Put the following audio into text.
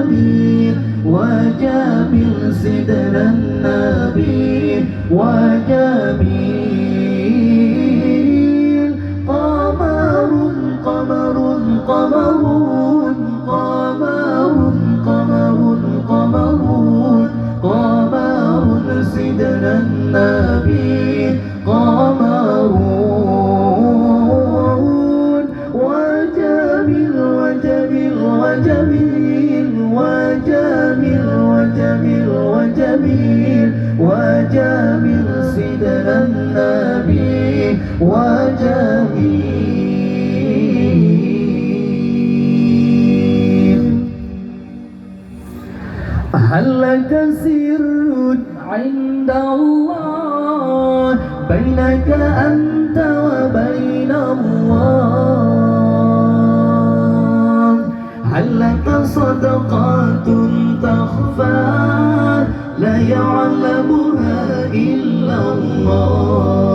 وجميل وجميل سيدنا النبي وجميل قمر قمر قمر قمر قمر قمر قمر سيدنا النبي قمر وجميل وجميل وجميل وجميل وجميل وجميل وجميل سيدنا النبي وجميل هل لك سر عند الله بينك أنت وبين الله هل لك صدقات تخفى لا يعلمها إلا الله